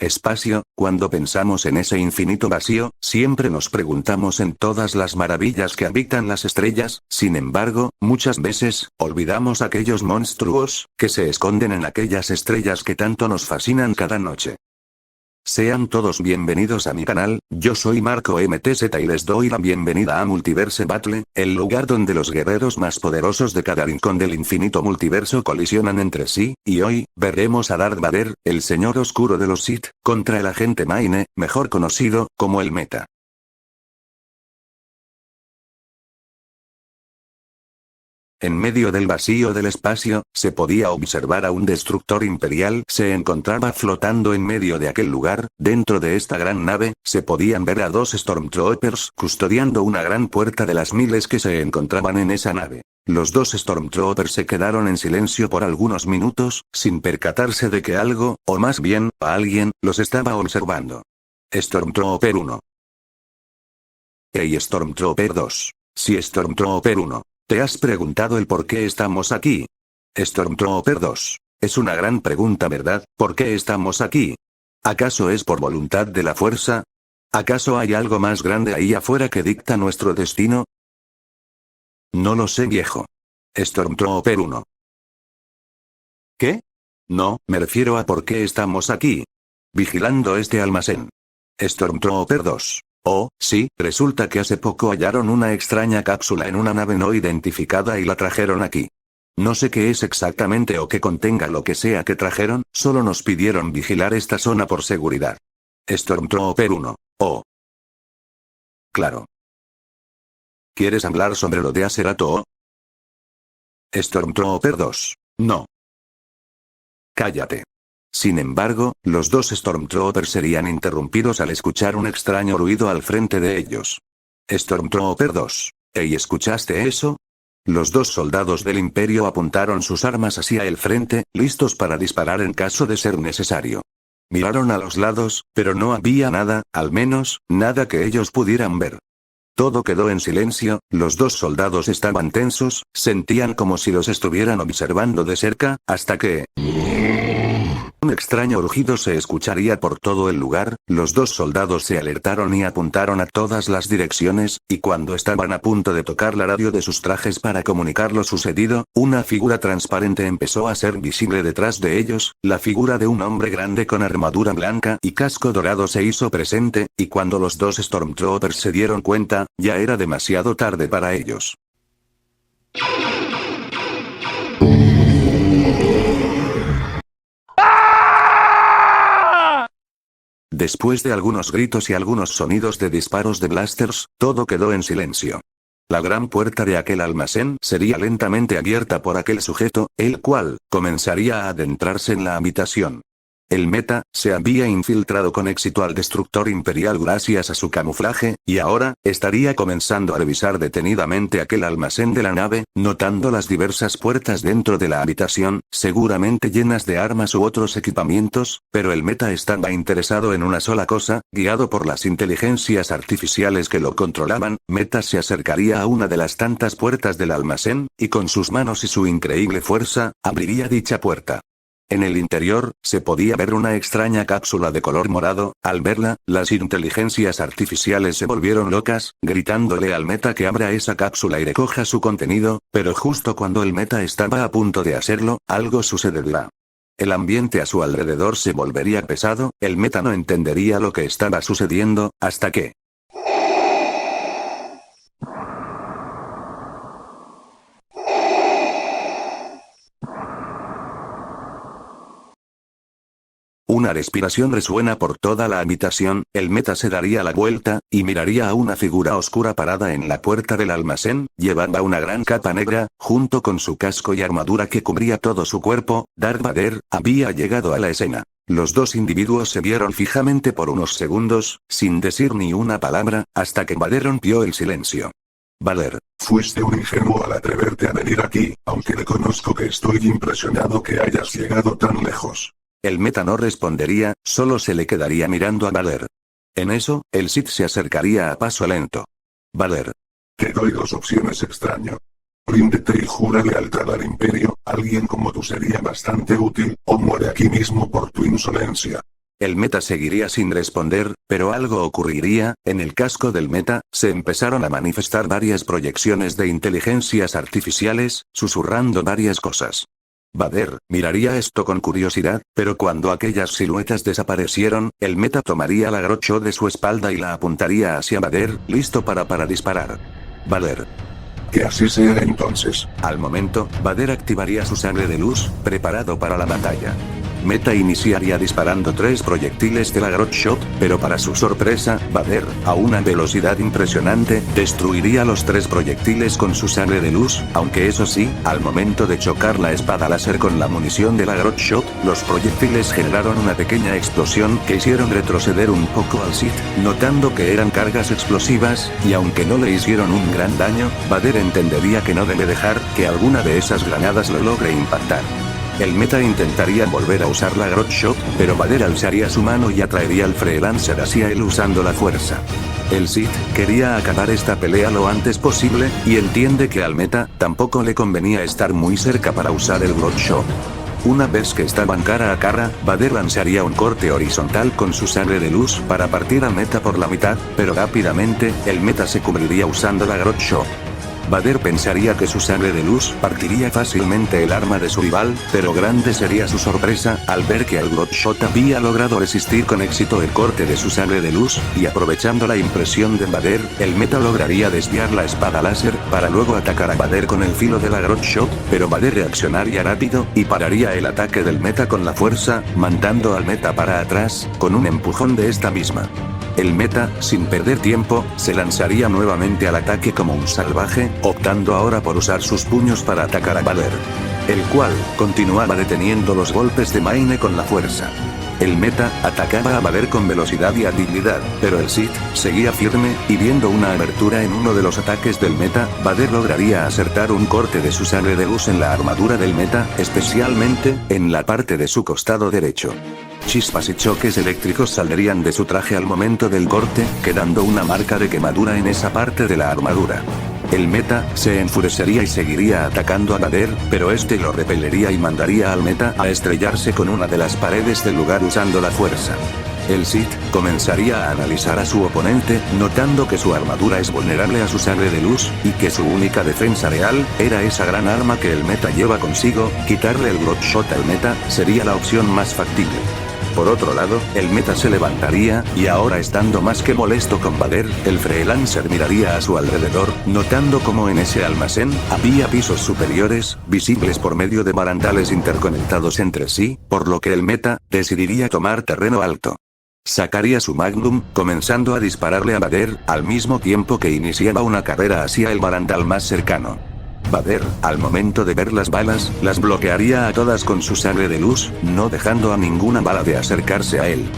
Espacio, cuando pensamos en ese infinito vacío, siempre nos preguntamos en todas las maravillas que habitan las estrellas, sin embargo, muchas veces, olvidamos aquellos monstruos, que se esconden en aquellas estrellas que tanto nos fascinan cada noche. Sean todos bienvenidos a mi canal, yo soy Marco MTZ y les doy la bienvenida a Multiverse Battle, el lugar donde los guerreros más poderosos de cada rincón del infinito multiverso colisionan entre sí, y hoy, veremos a Darth Vader, el señor oscuro de los Sith, contra el agente Mayne, mejor conocido como el Meta. En medio del vacío del espacio, se podía observar a un destructor imperial, se encontraba flotando en medio de aquel lugar. Dentro de esta gran nave, se podían ver a 2 Stormtroopers custodiando una gran puerta de las miles que se encontraban en esa nave. Los 2 Stormtroopers se quedaron en silencio por algunos minutos, sin percatarse de que algo, o más bien, a alguien, los estaba observando. Stormtrooper 1. Hey Stormtrooper 2. Sí Stormtrooper 1. ¿Te has preguntado el por qué estamos aquí? Stormtrooper 2. Es una gran pregunta, ¿verdad? ¿Por qué estamos aquí? ¿Acaso es por voluntad de la fuerza? ¿Acaso hay algo más grande ahí afuera que dicta nuestro destino? No lo sé, viejo. Stormtrooper 1. ¿Qué? No, me refiero a por qué estamos aquí. Vigilando este almacén. Stormtrooper 2. Oh, sí, resulta que hace poco hallaron una extraña cápsula en una nave no identificada y la trajeron aquí. No sé qué es exactamente o qué contenga lo que sea que trajeron, solo nos pidieron vigilar esta zona por seguridad. Stormtrooper 1. Oh. Claro. ¿Quieres hablar sobre lo de Acerato? Stormtrooper 2. No. Cállate. Sin embargo, los 2 Stormtroopers serían interrumpidos al escuchar un extraño ruido al frente de ellos. Stormtrooper 2. ¿Ey, escuchaste eso? Los 2 soldados del Imperio apuntaron sus armas hacia el frente, listos para disparar en caso de ser necesario. Miraron a los lados, pero no había nada, al menos, nada que ellos pudieran ver. Todo quedó en silencio, los 2 soldados estaban tensos, sentían como si los estuvieran observando de cerca, hasta que... un extraño rugido se escucharía por todo el lugar. Los 2 soldados se alertaron y apuntaron a todas las direcciones, y cuando estaban a punto de tocar la radio de sus trajes para comunicar lo sucedido, una figura transparente empezó a ser visible detrás de ellos. La figura de un hombre grande con armadura blanca y casco dorado se hizo presente, y cuando los 2 Stormtroopers se dieron cuenta, ya era demasiado tarde para ellos. Después de algunos gritos y algunos sonidos de disparos de blasters, todo quedó en silencio. La gran puerta de aquel almacén sería lentamente abierta por aquel sujeto, el cual comenzaría a adentrarse en la habitación. El Meta se había infiltrado con éxito al destructor imperial gracias a su camuflaje, y ahora estaría comenzando a revisar detenidamente aquel almacén de la nave, notando las diversas puertas dentro de la habitación, seguramente llenas de armas u otros equipamientos, pero el Meta estaba interesado en una sola cosa, guiado por las inteligencias artificiales que lo controlaban. Meta se acercaría a una de las tantas puertas del almacén, y con sus manos y su increíble fuerza, abriría dicha puerta. En el interior, se podía ver una extraña cápsula de color morado. Al verla, las inteligencias artificiales se volvieron locas, gritándole al Meta que abra esa cápsula y recoja su contenido, pero justo cuando el Meta estaba a punto de hacerlo, algo sucederá. El ambiente a su alrededor se volvería pesado, el Meta no entendería lo que estaba sucediendo, hasta que... una respiración resuena por toda la habitación. El Meta se daría la vuelta, y miraría a una figura oscura parada en la puerta del almacén. Llevaba una gran capa negra, junto con su casco y armadura que cubría todo su cuerpo. Darth Vader había llegado a la escena. Los 2 individuos se vieron fijamente por unos segundos, sin decir ni una palabra, hasta que Vader rompió el silencio. Vader. Fuiste un ingenuo al atreverte a venir aquí, aunque reconozco que estoy impresionado que hayas llegado tan lejos. El Meta no respondería, solo se le quedaría mirando a Vader. En eso, el Sith se acercaría a paso lento. Vader. Te doy 2 opciones, extraño. Ríndete y jura lealtad al Imperio, alguien como tú sería bastante útil, o muere aquí mismo por tu insolencia. El meta seguiría sin responder, pero algo ocurriría. En el casco del meta, se empezaron a manifestar varias proyecciones de inteligencias artificiales, susurrando varias cosas. Vader miraría esto con curiosidad, pero cuando aquellas siluetas desaparecieron, el meta tomaría la Grocho de su espalda y la apuntaría hacia Vader, listo para disparar. Vader. Que así sea entonces. Al momento, Vader activaría su sable de luz, preparado para la batalla. Meta iniciaría disparando 3 proyectiles de la Grot Shot, pero para su sorpresa, Vader, a una velocidad impresionante, destruiría los 3 proyectiles con su sable de luz, aunque eso sí, al momento de chocar la espada láser con la munición de la Grot Shot, los proyectiles generaron una pequeña explosión que hicieron retroceder un poco al Sith, notando que eran cargas explosivas, y aunque no le hicieron un gran daño, Vader entendería que no debe dejar que alguna de esas granadas lo logre impactar. El meta intentaría volver a usar la Grot Shot, pero Vader alzaría su mano y atraería el Freelancer hacia él usando la fuerza. El Sith quería acabar esta pelea lo antes posible, y entiende que al meta tampoco le convenía estar muy cerca para usar el Grot Shot. Una vez que estaban cara a cara, Vader lanzaría un corte horizontal con su sable de luz para partir al meta por la mitad, pero rápidamente, el meta se cubriría usando la Grot Shot. Vader pensaría que su sable de luz partiría fácilmente el arma de su rival, pero grande sería su sorpresa al ver que el Grot Shot había logrado resistir con éxito el corte de su sable de luz, y aprovechando la impresión de Vader, el meta lograría desviar la espada láser para luego atacar a Vader con el filo de la Grot Shot, pero Vader reaccionaría rápido y pararía el ataque del meta con la fuerza, mandando al meta para atrás con un empujón de esta misma. El meta, sin perder tiempo, se lanzaría nuevamente al ataque como un salvaje, optando ahora por usar sus puños para atacar a Vader, el cual continuaba deteniendo los golpes de Maine con la fuerza. El meta atacaba a Vader con velocidad y habilidad, pero el Sith seguía firme, y viendo una abertura en uno de los ataques del meta, Vader lograría acertar un corte de su sable de luz en la armadura del meta, especialmente en la parte de su costado derecho. Chispas y choques eléctricos saldrían de su traje al momento del corte, quedando una marca de quemadura en esa parte de la armadura. El meta se enfurecería y seguiría atacando a Vader, pero este lo repelería y mandaría al meta a estrellarse con una de las paredes del lugar usando la fuerza. El Sith comenzaría a analizar a su oponente, notando que su armadura es vulnerable a su sable de luz, y que su única defensa real era esa gran arma que el meta lleva consigo. Quitarle el Grot Shot al meta sería la opción más factible. Por otro lado, el meta se levantaría, y ahora estando más que molesto con Vader, el Freelancer miraría a su alrededor, notando como en ese almacén había pisos superiores, visibles por medio de barandales interconectados entre sí, por lo que el meta decidiría tomar terreno alto. Sacaría su Magnum, comenzando a dispararle a Vader, al mismo tiempo que iniciaba una carrera hacia el barandal más cercano. Vader, al momento de ver las balas, las bloquearía a todas con su sable de luz, no dejando a ninguna bala de acercarse a él.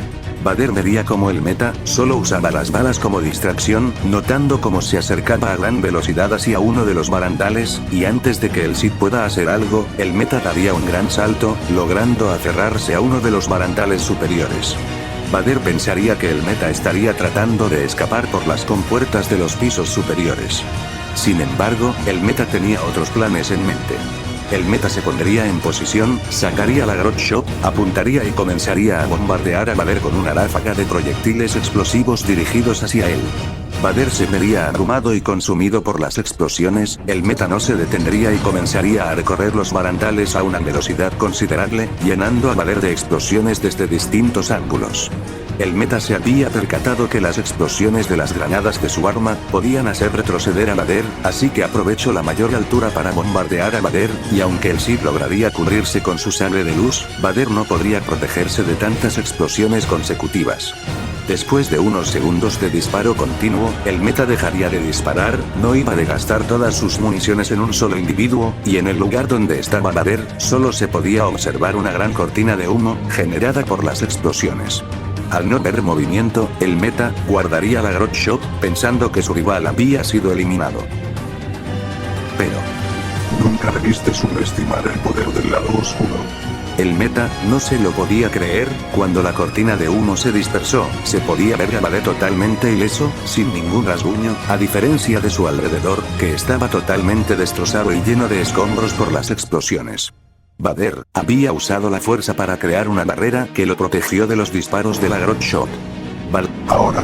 Vader vería como el meta solo usaba las balas como distracción, notando cómo se acercaba a gran velocidad hacia uno de los barandales, y antes de que el Sith pueda hacer algo, el meta daría un gran salto, logrando aferrarse a uno de los barandales superiores. Vader pensaría que el meta estaría tratando de escapar por las compuertas de los pisos superiores. Sin embargo, el meta tenía otros planes en mente. El meta se pondría en posición, sacaría la Grot Shot, apuntaría y comenzaría a bombardear a Vader con una ráfaga de proyectiles explosivos dirigidos hacia él. Vader se vería abrumado y consumido por las explosiones, el meta no se detendría y comenzaría a recorrer los barandales a una velocidad considerable, llenando a Vader de explosiones desde distintos ángulos. El meta se había percatado que las explosiones de las granadas de su arma podían hacer retroceder a Vader, así que aprovechó la mayor altura para bombardear a Vader, y aunque el Sith lograría cubrirse con su sable de luz, Vader no podría protegerse de tantas explosiones consecutivas. Después de unos segundos de disparo continuo, el meta dejaría de disparar, no iba a gastar todas sus municiones en un solo individuo, y en el lugar donde estaba Vader, solo se podía observar una gran cortina de humo, generada por las explosiones. Al no ver movimiento, el meta guardaría la Grot Shot, pensando que su rival había sido eliminado. Pero nunca debiste subestimar el poder del lado oscuro. El meta no se lo podía creer. Cuando la cortina de humo se dispersó, se podía ver a Vader totalmente ileso, sin ningún rasguño, a diferencia de su alrededor, que estaba totalmente destrozado y lleno de escombros por las explosiones. Vader había usado la fuerza para crear una barrera que lo protegió de los disparos de la Grot Shot. Ahora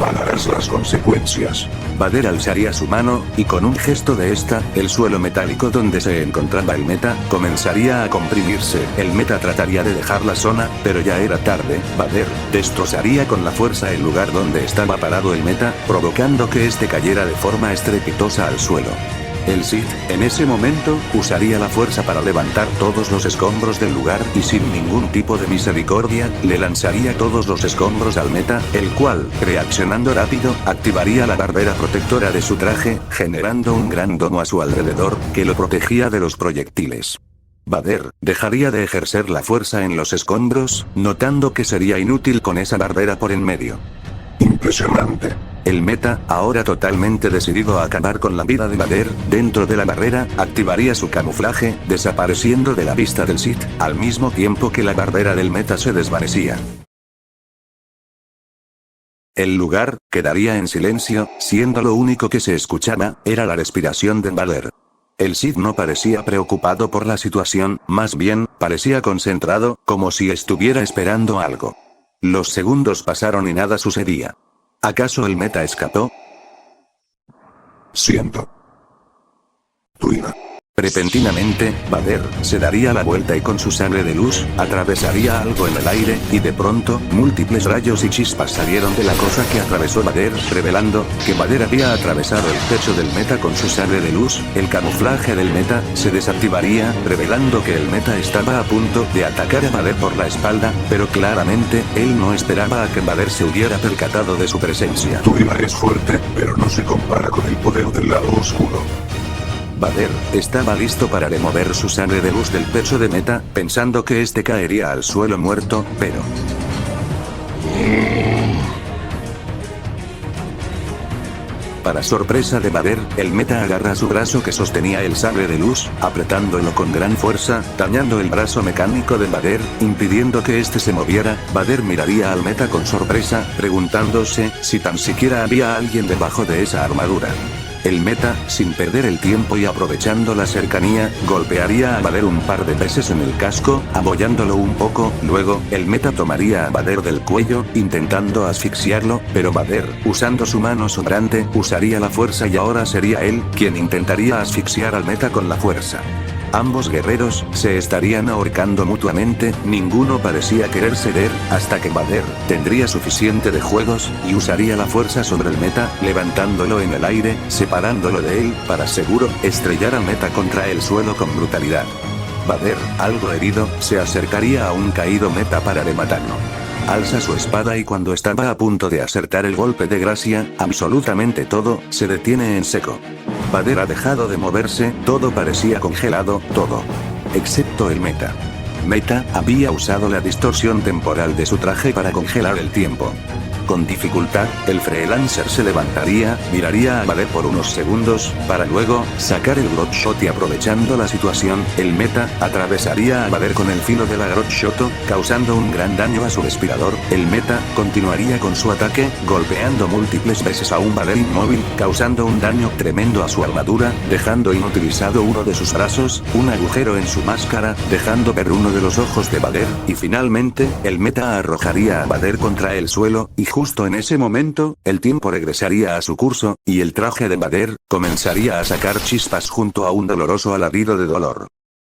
pagarás las consecuencias. Vader alzaría su mano, y con un gesto de esta, el suelo metálico donde se encontraba el meta, comenzaría a comprimirse. El meta trataría de dejar la zona, pero ya era tarde. Vader destrozaría con la fuerza el lugar donde estaba parado el meta, provocando que este cayera de forma estrepitosa al suelo. El Sith, en ese momento, usaría la fuerza para levantar todos los escombros del lugar y sin ningún tipo de misericordia, le lanzaría todos los escombros al meta, el cual, reaccionando rápido, activaría la barrera protectora de su traje, generando un gran domo a su alrededor, que lo protegía de los proyectiles. Vader dejaría de ejercer la fuerza en los escombros, notando que sería inútil con esa barrera por en medio. Impresionante. El meta, ahora totalmente decidido a acabar con la vida de Vader, dentro de la barrera, activaría su camuflaje, desapareciendo de la vista del Sith, al mismo tiempo que la barrera del meta se desvanecía. El lugar quedaría en silencio, siendo lo único que se escuchaba, era la respiración de Vader. El Sith no parecía preocupado por la situación, más bien, parecía concentrado, como si estuviera esperando algo. Los segundos pasaron y nada sucedía. ¿Acaso el meta escapó? Siento. Tuina. Repentinamente, Vader se daría la vuelta y con su sable de luz, atravesaría algo en el aire, y de pronto, múltiples rayos y chispas salieron de la cosa que atravesó Vader, revelando que Vader había atravesado el techo del meta con su sable de luz. El camuflaje del meta se desactivaría, revelando que el meta estaba a punto de atacar a Vader por la espalda, pero claramente, él no esperaba a que Vader se hubiera percatado de su presencia. Tuina es fuerte, pero no se compara con el poder del lado oscuro. Vader estaba listo para remover su sable de luz del pecho de meta, pensando que este caería al suelo muerto, pero... Para sorpresa de Vader, el meta agarra su brazo que sostenía el sable de luz, apretándolo con gran fuerza, dañando el brazo mecánico de Vader, impidiendo que este se moviera. Vader miraría al meta con sorpresa, preguntándose si tan siquiera había alguien debajo de esa armadura. El meta, sin perder el tiempo y aprovechando la cercanía, golpearía a Vader un par de veces en el casco, abollándolo un poco. Luego, el meta tomaría a Vader del cuello, intentando asfixiarlo, pero Vader, usando su mano sobrante, usaría la fuerza y ahora sería él quien intentaría asfixiar al meta con la fuerza. Ambos guerreros se estarían ahorcando mutuamente, ninguno parecía querer ceder, hasta que Vader tendría suficiente de juegos, y usaría la fuerza sobre el meta, levantándolo en el aire, separándolo de él, para seguro, estrellar al meta contra el suelo con brutalidad. Vader, algo herido, se acercaría a un caído meta para rematarlo. Alza su espada y cuando estaba a punto de acertar el golpe de gracia, absolutamente todo se detiene en seco. Vader ha dejado de moverse, todo parecía congelado, todo. Excepto el meta. Meta había usado la distorsión temporal de su traje para congelar el tiempo. Con dificultad, el freelancer se levantaría, miraría a Vader por unos segundos, para luego, sacar el Grot Shot y aprovechando la situación, el meta, atravesaría a Vader con el filo de la Grot Shot, causando un gran daño a su respirador. El meta, continuaría con su ataque, golpeando múltiples veces a un Vader inmóvil, causando un daño tremendo a su armadura, dejando inutilizado uno de sus brazos, un agujero en su máscara, dejando ver uno de los ojos de Vader, y finalmente, el meta arrojaría a Vader contra el suelo, y justo en ese momento, el tiempo regresaría a su curso, y el traje de Vader comenzaría a sacar chispas junto a un doloroso alarido de dolor.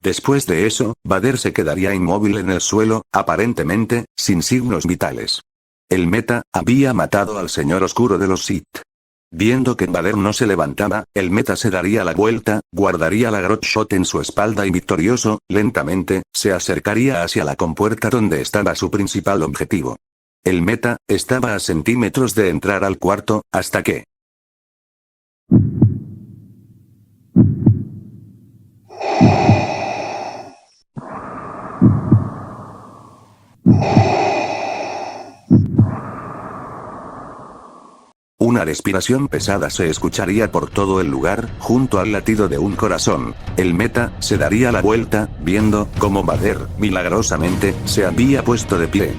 Después de eso, Vader se quedaría inmóvil en el suelo, aparentemente, sin signos vitales. El meta había matado al Señor Oscuro de los Sith. Viendo que Vader no se levantaba, el meta se daría la vuelta, guardaría la Grot Shot en su espalda y victorioso, lentamente, se acercaría hacia la compuerta donde estaba su principal objetivo. El meta estaba a centímetros de entrar al cuarto, hasta que... Una respiración pesada se escucharía por todo el lugar, junto al latido de un corazón. El meta se daría la vuelta, viendo cómo Vader, milagrosamente, se había puesto de pie.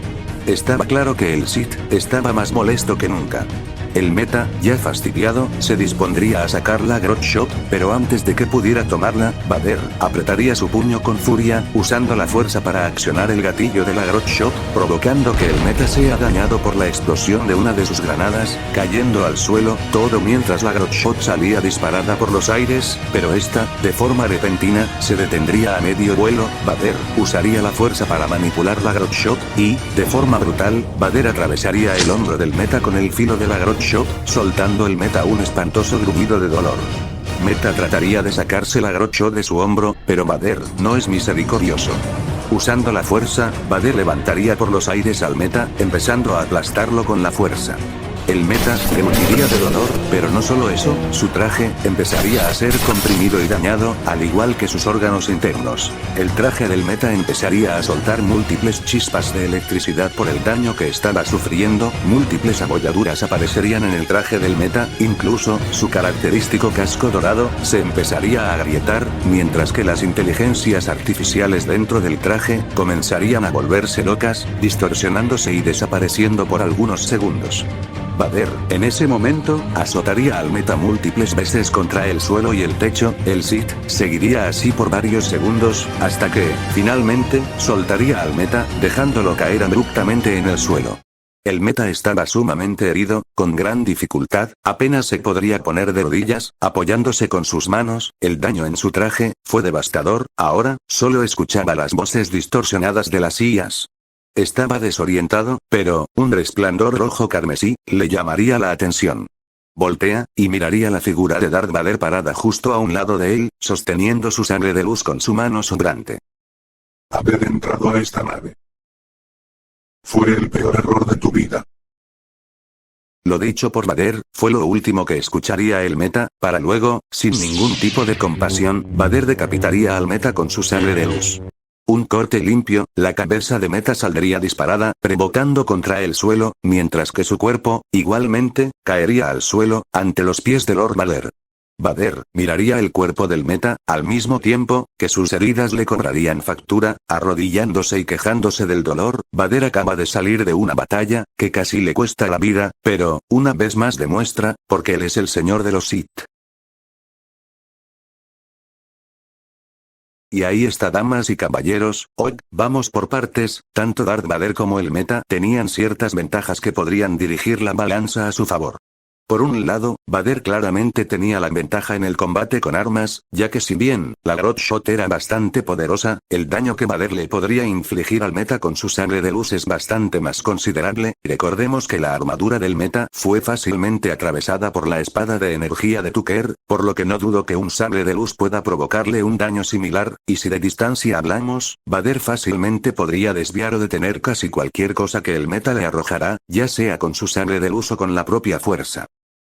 Estaba claro que el Sith estaba más molesto que nunca. El meta, ya fastidiado, se dispondría a sacar la Grot Shot, pero antes de que pudiera tomarla, Vader apretaría su puño con furia, usando la fuerza para accionar el gatillo de la Grot Shot, provocando que el meta sea dañado por la explosión de una de sus granadas, cayendo al suelo, todo mientras la Grot Shot salía disparada por los aires, pero esta, de forma repentina, se detendría a medio vuelo. Vader usaría la fuerza para manipular la Grot Shot, y, de forma brutal, Vader atravesaría el hombro del meta con el filo de la Grot Shot, soltando el meta un espantoso gruñido de dolor. Meta trataría de sacarse la Grot Shot de su hombro, pero Vader no es misericordioso. Usando la fuerza, Vader levantaría por los aires al meta, empezando a aplastarlo con la fuerza. El meta gruñiría de dolor, pero no solo eso, su traje empezaría a ser comprimido y dañado, al igual que sus órganos internos. El traje del meta empezaría a soltar múltiples chispas de electricidad por el daño que estaba sufriendo, múltiples abolladuras aparecerían en el traje del meta, incluso, su característico casco dorado, se empezaría a agrietar, mientras que las inteligencias artificiales dentro del traje, comenzarían a volverse locas, distorsionándose y desapareciendo por algunos segundos. Vader, en ese momento, azotaría al meta múltiples veces contra el suelo y el techo. El Sith seguiría así por varios segundos, hasta que, finalmente, soltaría al meta, dejándolo caer abruptamente en el suelo. El meta estaba sumamente herido, con gran dificultad, apenas se podría poner de rodillas, apoyándose con sus manos. El daño en su traje fue devastador. Ahora, solo escuchaba las voces distorsionadas de las IAs. Estaba desorientado, pero, un resplandor rojo carmesí, le llamaría la atención. Voltea, y miraría la figura de Darth Vader parada justo a un lado de él, sosteniendo su sable de luz con su mano sobrante. Haber entrado a esta nave fue el peor error de tu vida. Lo dicho por Vader, fue lo último que escucharía el meta, para luego, sin ningún tipo de compasión, Vader decapitaría al meta con su sable de luz. Un corte limpio, la cabeza de meta saldría disparada, rebotando contra el suelo, mientras que su cuerpo, igualmente, caería al suelo, ante los pies de Lord Vader. Vader miraría el cuerpo del meta, al mismo tiempo, que sus heridas le cobrarían factura, arrodillándose y quejándose del dolor. Vader acaba de salir de una batalla, que casi le cuesta la vida, pero, una vez más demuestra, porque él es el señor de los Sith. Y ahí está, damas y caballeros. Hoy, vamos por partes. Tanto Darth Vader como el meta tenían ciertas ventajas que podrían dirigir la balanza a su favor. Por un lado, Vader claramente tenía la ventaja en el combate con armas, ya que si bien la Grot Shot era bastante poderosa, el daño que Vader le podría infligir al meta con su sable de luz es bastante más considerable. Recordemos que la armadura del meta fue fácilmente atravesada por la espada de energía de Tucker, por lo que no dudo que un sable de luz pueda provocarle un daño similar, y si de distancia hablamos, Vader fácilmente podría desviar o detener casi cualquier cosa que el meta le arrojará, ya sea con su sable de luz o con la propia fuerza.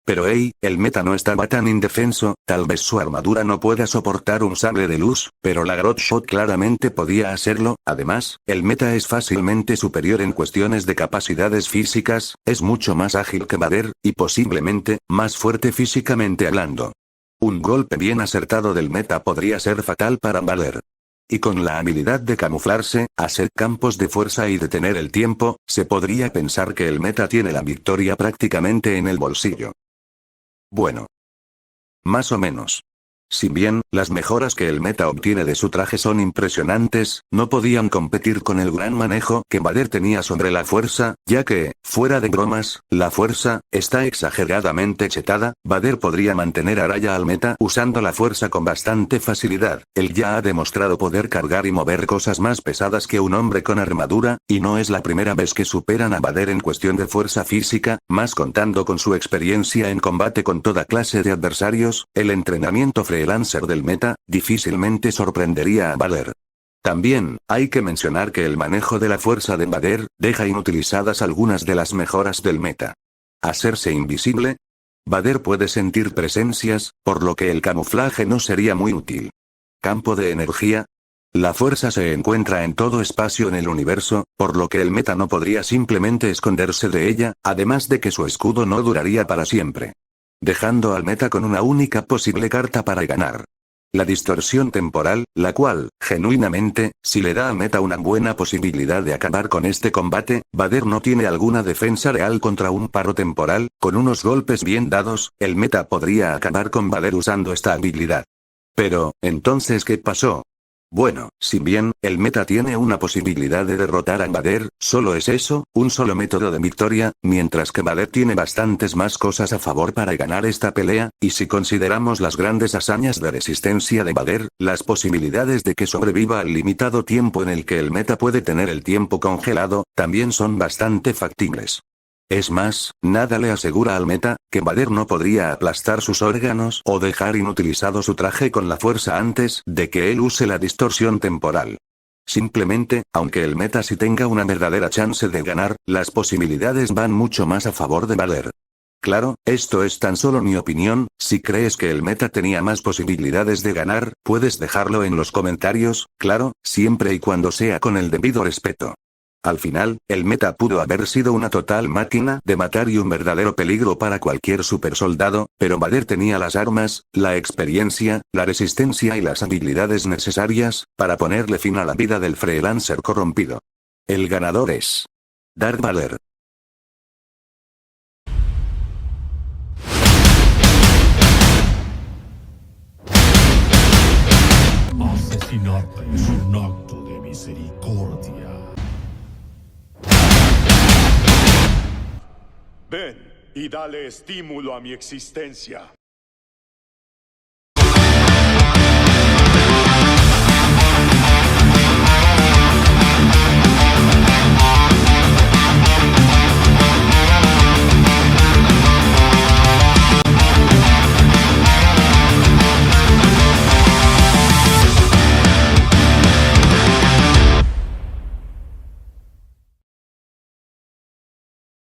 Pero el meta no estaba tan indefenso, tal vez su armadura no pueda soportar un sable de luz, pero la Grot Shot claramente podía hacerlo. Además, el meta es fácilmente superior en cuestiones de capacidades físicas, es mucho más ágil que Vader, y posiblemente, más fuerte físicamente hablando. Un golpe bien acertado del meta podría ser fatal para Vader. Y con la habilidad de camuflarse, hacer campos de fuerza y detener el tiempo, se podría pensar que el meta tiene la victoria prácticamente en el bolsillo. Bueno. Más o menos. Si bien, las mejoras que el meta obtiene de su traje son impresionantes, no podían competir con el gran manejo que Vader tenía sobre la fuerza, ya que, fuera de bromas, la fuerza está exageradamente chetada. Vader podría mantener a raya al meta usando la fuerza con bastante facilidad. Él ya ha demostrado poder cargar y mover cosas más pesadas que un hombre con armadura, y no es la primera vez que superan a Vader en cuestión de fuerza física, más contando con su experiencia en combate con toda clase de adversarios. El entrenamiento freelancer del meta difícilmente sorprendería a Vader. También, hay que mencionar que el manejo de la fuerza de Vader deja inutilizadas algunas de las mejoras del meta. Hacerse invisible. Vader puede sentir presencias, por lo que el camuflaje no sería muy útil. Campo de energía. La fuerza se encuentra en todo espacio en el universo, por lo que el meta no podría simplemente esconderse de ella, además de que su escudo no duraría para siempre. Dejando al meta con una única posible carta para ganar. La distorsión temporal, la cual, genuinamente, si le da a Meta una buena posibilidad de acabar con este combate, Vader no tiene alguna defensa real contra un paro temporal, con unos golpes bien dados, el Meta podría acabar con Vader usando esta habilidad. Pero, entonces ¿qué pasó? Bueno, si bien, el Meta tiene una posibilidad de derrotar a Vader, solo es eso, un solo método de victoria, mientras que Vader tiene bastantes más cosas a favor para ganar esta pelea, y si consideramos las grandes hazañas de resistencia de Vader, las posibilidades de que sobreviva al limitado tiempo en el que el Meta puede tener el tiempo congelado, también son bastante factibles. Es más, nada le asegura al Meta, que Vader no podría aplastar sus órganos o dejar inutilizado su traje con la fuerza antes de que él use la distorsión temporal. Simplemente, aunque el Meta sí tenga una verdadera chance de ganar, las posibilidades van mucho más a favor de Vader. Claro, esto es tan solo mi opinión, si crees que el Meta tenía más posibilidades de ganar, puedes dejarlo en los comentarios, claro, siempre y cuando sea con el debido respeto. Al final, el Meta pudo haber sido una total máquina de matar y un verdadero peligro para cualquier supersoldado, pero Vader tenía las armas, la experiencia, la resistencia y las habilidades necesarias, para ponerle fin a la vida del freelancer corrompido. El ganador es Darth Vader. Asesinarte es un acto de misericordia. Ven y dale estímulo a mi existencia.